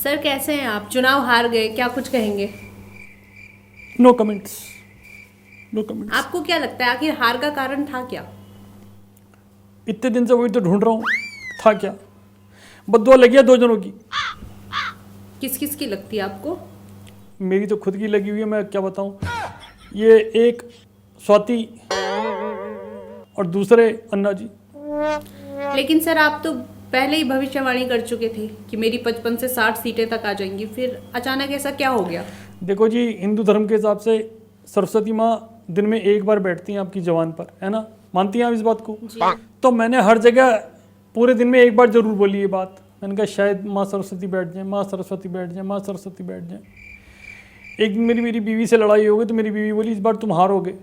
Sir कैसे हैं आप? चुनाव हार गए, क्या कुछ कहेंगे? No comments, no comments. आपको क्या लगता है आखिर हार का कारण था क्या? इतने दिन से वही तो ढूंढ रहा हूँ, था क्या। बददुआ लगी है 2 जनों की। किस किस की लगती है आपको? मेरी तो खुद की लगी हुई है, मैं क्या बताऊँ। ये एक स्वाति और दूसरे अन्ना जी। लेकिन सर आप तो पहले ही भविष्यवाणी कर चुके थे कि मेरी 55 से 60 सीटें तक आ जाएंगी, फिर अचानक ऐसा क्या हो गया? देखो जी, हिंदू धर्म के हिसाब से सरस्वती माँ दिन में एक बार बैठती हैं आपकी जवान पर, है ना। मानती हैं आप इस बात को? जी। तो मैंने हर जगह पूरे दिन में एक बार जरूर बोली ये बात। मैंने कहा शायद माँ सरस्वती बैठ जाए, माँ सरस्वती बैठ जाए, माँ सरस्वती बैठ जाए। एक दिन मेरी बीवी से लड़ाई हो गई तो मेरी बीवी बोली इस बार तुम हारोगे।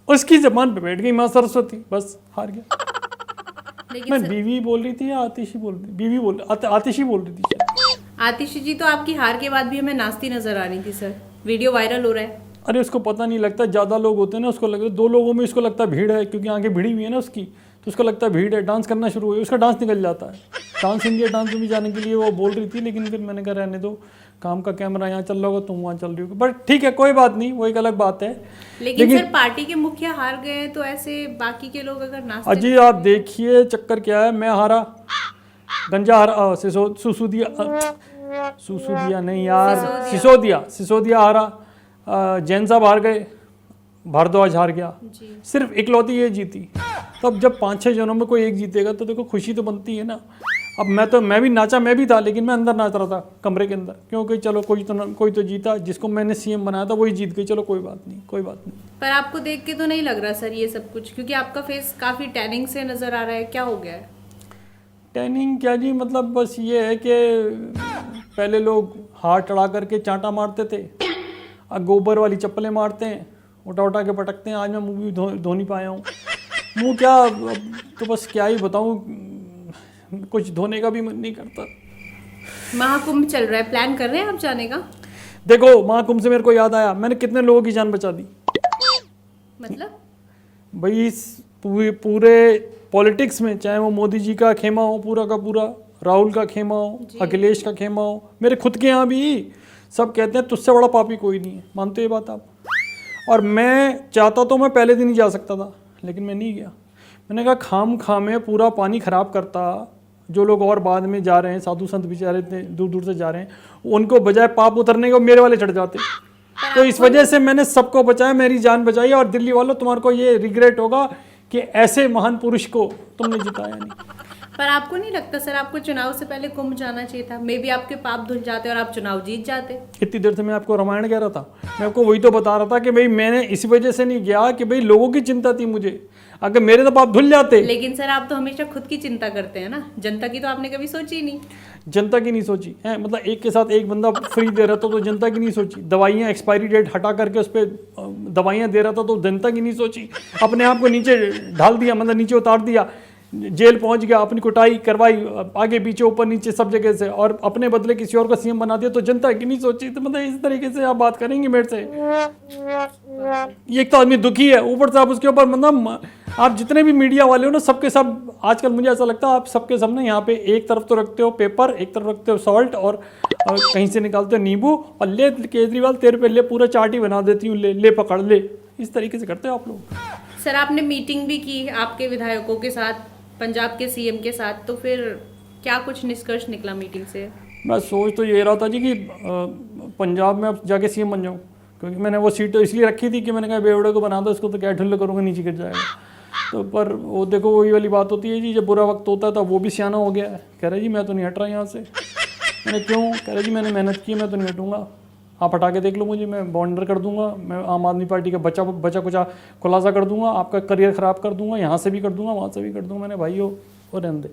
उसकी जबान पे बैठ गई माँ सरस्वती, बस हार गया। लेकिन मैं सर, बीवी बोल रही थी या आतिशी बोल रही? बीवी बोल आतिशी बोल रही थी शायद। आतिशी जी तो आपकी हार के बाद भी हमें नाचती नजर आ रही थी सर, वीडियो वायरल हो रहा है। अरे उसको पता नहीं लगता, ज़्यादा लोग होते हैं ना, उसको लगता है 2 लोगों में इसको लगता है भीड़ है, क्योंकि आंखें भिड़ी हुई है ना उसकी, तो उसको लगता है भीड़ है। डांस करना शुरू हुई, उसका डांस निकल जाता है। डांस इंडिया डांस में भी जाने के लिए वो बोल रही थी, लेकिन फिर मैंने कहा रहने दो, काम का कैमरा यहाँ चल रहा होगा, तुम वहाँ चल रही होगी, बट ठीक है कोई बात नहीं, वो एक अलग बात है। लेकिन सर पार्टी के मुखिया हार गए तो ऐसे बाकी के लोग अगर नाचते अजी आप देखिए चक्कर क्या है, मैं हारा, गंजा हारा, सुसूदिया नहीं यार, सिसोदिया हारा, जैन साहब हार गए, भारद्वाज हार गया। जी। सिर्फ इकलौती ये जीती। तब जब 5-6 जनों में कोई एक जीतेगा तो देखो खुशी तो बनती है ना। अब मैं भी नाचा, मैं भी था, लेकिन मैं अंदर नाच रहा था कमरे के अंदर, क्योंकि चलो कोई तो जीता, जिसको मैंने सीएम बनाया था वही जीत गई, चलो कोई बात नहीं, कोई बात नहीं। पर आपको देख के तो नहीं लग रहा सर ये सब कुछ, क्योंकि आपका फेस काफी टैनिंग से नजर आ रहा है, क्या हो गया है? टैनिंग क्या जी, मतलब बस ये है कि पहले लोग हाथ चढ़ा करके चांटा मारते थे, अब गोबर वाली चप्पलें मारते हैं, उठा उठा के पटकते हैं। आज मैं मुंह भी धो नहीं पाया हूँ। मुंह क्या, तो बस क्या ही बताऊँ, कुछ धोने का भी मन नहीं करता। महाकुंभ चल रहा है, प्लान कर रहे हैं आप जाने का? देखो महाकुंभ से मेरे को याद आया, मैंने कितने लोगों की जान बचा दी। मतलब? भाई इस पूरे पॉलिटिक्स में, चाहे वो मोदी जी का खेमा हो पूरा का पूरा, राहुल का खेमा हो, अखिलेश का खेमा हो, मेरे खुद के यहाँ भी सब कहते हैं तुझसे बड़ा पापी कोई नहीं है। मानते हो ये बात आप? और मैं चाहता तो मैं पहले दिन ही जा सकता था, लेकिन मैं नहीं गया। मैंने कहा खाम में पूरा पानी खराब करता, जो लोग और बाद में जा रहे हैं, साधु संत बेचारे इतने दूर दूर से जा रहे हैं, उनको बजाय पाप उतरने को मेरे वाले चढ़ जाते। तो इस वजह से मैंने सबको बचाया, मेरी जान बचाई। और दिल्ली वालों तुम्हारे को ये रिग्रेट होगा कि ऐसे महान पुरुष को तुमने जिताया नहीं। पर आपको नहीं लगता सर आपको चुनाव से पहले कुंभ जाना चाहिए था? मे बी आपके पाप धुल जाते और आप चुनाव जीत जाते। इतनी देर से मैं आपको रामायण कह रहा था, मैं आपको वही तो बता रहा था कि भाई मैंने इसी वजह से नहीं गया कि भाई लोगों की चिंता थी मुझे, अगर मेरे तो पाप धुल जाते। लेकिन सर आप तो हमेशा खुद की चिंता करते हैं ना, जनता की तो आपने कभी सोची ही नहीं। जनता की नहीं सोची है, मतलब एक के साथ एक बंदा फ्री दे रहा था तो जनता की नहीं सोची। दवाइयाँ एक्सपायरी डेट हटा करके उस पर दवाइयाँ दे रहा था तो जनता की नहीं सोची। अपने आप को नीचे ढाल दिया, मतलब नीचे उतार दिया, जेल पहुंच गया, अपनी कुटाई करवाई आगे पीछे ऊपर नीचे सब जगह से, और अपने बदले किसी और को सीएम बना दिया, तो जनता की नहीं सोची। तो मतलब इस तरीके से आप बात करेंगे मेरे से? एक तो आदमी दुखी है, ऊपर से आप उसके ऊपर, मतलब आप जितने भी मीडिया वाले हो ना, सबके सब आजकल मुझे ऐसा लगता है आप सबके सब ना यहाँ पे एक तरफ तो रखते हो पेपर, एक तरफ रखते हो सॉल्ट, और कहीं से निकालते हो नींबू, और ले केजरीवाल तेरे पे ले पूरा चाट ही बना देती हूँ, ले पकड़ ले, इस तरीके से करते हो आप लोग। सर आपने मीटिंग भी की आपके विधायकों के साथ, पंजाब के सीएम के साथ, तो फिर क्या कुछ निष्कर्ष निकला मीटिंग से? मैं सोच तो ये रहा था जी कि पंजाब में अब जाके सीएम बन जाऊँ, क्योंकि मैंने वो सीट तो इसलिए रखी थी कि मैंने कहा बेवड़े को बना दो, इसको तो क्या ढुल्ले करूँगा, नीचे गिर जाएगा। तो पर वो देखो वही वाली बात होती है जी, जब बुरा वक्त होता है तो वो भी सियाना हो गया है, कह रहे जी मैं तो नहीं हट रहा यहाँ से। मैंने क्यों? कह रहे जी मैंने मेहनत की, मैं तो नहीं हटूँगा, आप हटा के देख लो मुझे, मैं बॉन्डर कर दूंगा, मैं आम आदमी पार्टी का बचा कुचा खुलासा कर दूंगा, आपका करियर ख़राब कर दूंगा, यहाँ से भी कर दूंगा, वहाँ से भी कर दूंगा। मैंने भाई हो और रहने दे,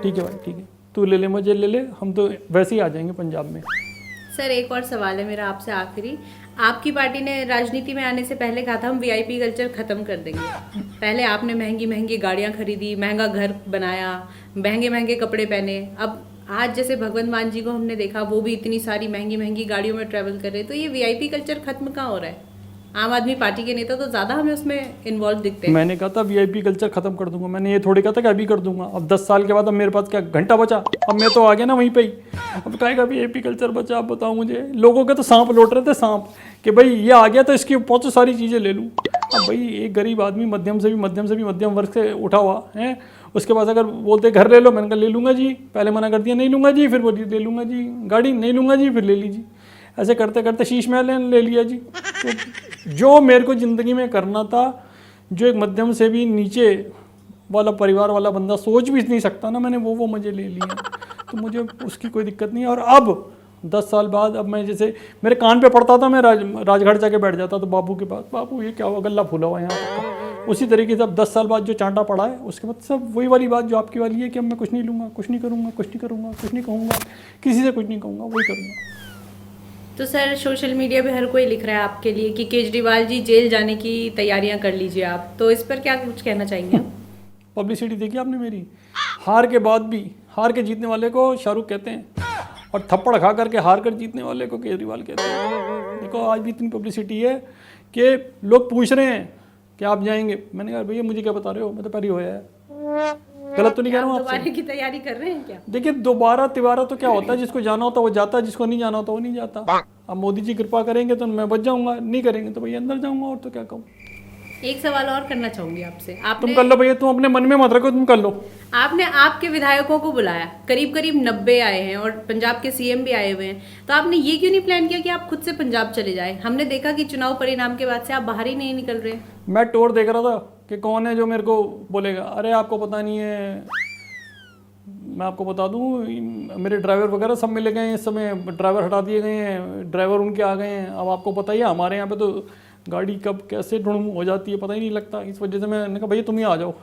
ठीक है भाई ठीक है, तू ले ले मुझे ले ले, हम तो वैसे ही आ जाएंगे पंजाब में। सर एक और सवाल है मेरा आपसे आखिरी। आपकी पार्टी ने राजनीति में आने से पहले कहा था हम वीआईपी कल्चर खत्म कर देंगे। पहले आपने महंगी महंगी गाड़ियाँ खरीदी, महंगा घर बनाया, महंगे महंगे कपड़े पहने। अब आज जैसे भगवंत मान जी को हमने देखा, वो भी इतनी सारी महंगी महंगी गाड़ियों में ट्रैवल कर रहे हैं, तो ये वीआईपी कल्चर खत्म कहाँ हो रहा है? आम आदमी पार्टी के नेता तो ज़्यादा हमें उसमें इन्वॉल्व दिखते हैं। मैंने कहा था वीआईपी कल्चर खत्म कर दूंगा, मैंने ये थोड़ी कहा था कि अभी कर दूंगा। अब 10 साल के बाद अब मेरे पास क्या घंटा बचा, अब मैं तो आ गया ना वहीं पे ही। अब कहेगा वीआईपी कल्चर बचा, आप बताओ मुझे। लोगों के तो सांप लौट रहे थे, सांप, कि भाई ये आ गया तो इसकी बहुत सारी चीज़ें ले लूँ। अब भाई एक गरीब आदमी मध्यम से भी मध्यम वर्ग से उठा हुआ है, उसके पास अगर बोलते घर ले लो, मैंने कहा ले लूँगा जी, पहले मना कर दिया नहीं लूँगा जी, फिर बोलिए ले लूँगा जी, गाड़ी नहीं लूँगा जी, फिर ले लीजिए। ऐसे करते करते शीश महल ले लिया जी। तो जो मेरे को ज़िंदगी में करना था, जो एक मध्यम से भी नीचे वाला परिवार वाला बंदा सोच भी नहीं सकता ना, मैंने वो मज़े ले लिए। तो मुझे उसकी कोई दिक्कत नहीं है। और अब 10 साल बाद अब मैं जैसे मेरे कान पे पड़ता था, मैं राजघाट जाके बैठ जाता था बाबू के पास, बाबू ये क्या हुआ, गला फूला हुआ यहाँ। उसी तरीके से अब 10 साल बाद जो चांटा पड़ा है, उसके बाद सब वही वाली बात जो आपकी वाली है कि अब मैं कुछ नहीं लूँगा, कुछ नहीं करूँगा, कुछ नहीं करूँगा, कुछ नहीं कहूँगा, किसी से कुछ नहीं कहूँगा, वही करूँगा। तो सर सोशल मीडिया पे हर कोई लिख रहा है आपके लिए कि केजरीवाल जी जेल जाने की तैयारियां कर लीजिए आप, तो इस पर क्या कुछ कहना चाहेंगे आप? पब्लिसिटी देखी आपने मेरी? हार के बाद भी, हार के जीतने वाले को शाहरुख कहते हैं, और थप्पड़ खा करके हार कर जीतने वाले को केजरीवाल कहते हैं। देखो आज भी इतनी पब्लिसिटी है कि लोग पूछ रहे हैं कि आप जाएंगे। मैंने कहा भैया मुझे क्या बता रहे हो, मैं तो पहले होया है, गलत तो नहीं कह रहा हूँ आपसे। दोबारा की तैयारी कर रहे हैं क्या? देखिए दोबारा तिबारा तो क्या होता है, जिसको जाना होता है वो जाता है, जिसको नहीं जाना होता वो नहीं जाता। अब मोदी जी कृपा करेंगे तो मैं बच जाऊंगा, नहीं करेंगे तो भैया अंदर जाऊंगा, और तो क्या कहूँ। एक सवाल और करना चाहूंगी आपसे। तुम आपने कर लो भैया, तुम अपने मन में मत रखो, तुम कर लो। आपने आपके विधायकों को बुलाया, करीब करीब 90 आए हैं और पंजाब के सीएम भी आए हुए हैं, तो आपने ये क्यों नहीं प्लान किया कि आप खुद से पंजाब चले जाए? हमने देखा कि चुनाव परिणाम के बाद से आप बाहर ही नहीं निकल रहे। मैं टोर देख रहा था कि कौन है जो मेरे को बोलेगा। अरे आपको पता नहीं है, मैं आपको बता दूं, मेरे ड्राइवर वगैरह सब मिले गए हैं इस समय, ड्राइवर हटा दिए गए हैं, ड्राइवर उनके आ गए हैं। अब आपको पता ही है हमारे यहाँ पे तो गाड़ी कब कैसे ढूंढ हो जाती है पता ही नहीं लगता। इस वजह से मैंने कहा भैया तुम ही आ जाओ।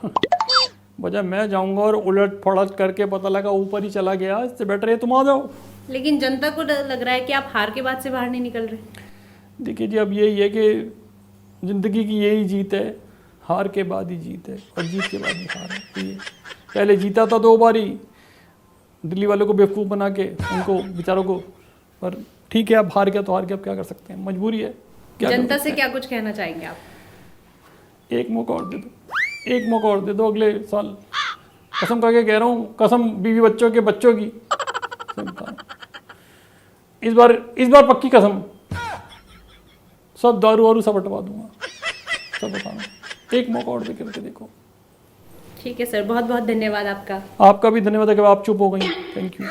वजह मैं जाऊंगा और उलट फड़ट करके पता लगा ऊपर ही चला गया, इससे बेटर है तुम आ जाओ। लेकिन जनता को लग रहा है कि आप हार के बाद से बाहर नहीं निकल रहे। देखिए जी, अब यही है कि ज़िंदगी की यही जीत है, हार के बाद ही जीत है और जीत के बाद ही हार है। पहले जीता था 2 बारी दिल्ली वालों को बेवकूफ़ बना के, उनको बेचारों को, पर ठीक है अब हार गया तो हार गया, अब क्या कर सकते हैं, मजबूरी है। जनता से क्या कुछ कहना चाहेंगे आप? एक मौका और दे दो, एक मौका और दे दो अगले साल। कसम खा के कह रहा हूँ, कसम बीवी बच्चों की इस बार पक्की कसम, सब दारू वारू सब हटवा दूंगा, सब बताऊंगा। एक मौका और दे करके देखो। ठीक है सर, बहुत बहुत धन्यवाद आपका। आपका भी धन्यवाद है कि आप चुप हो गई। Thank you.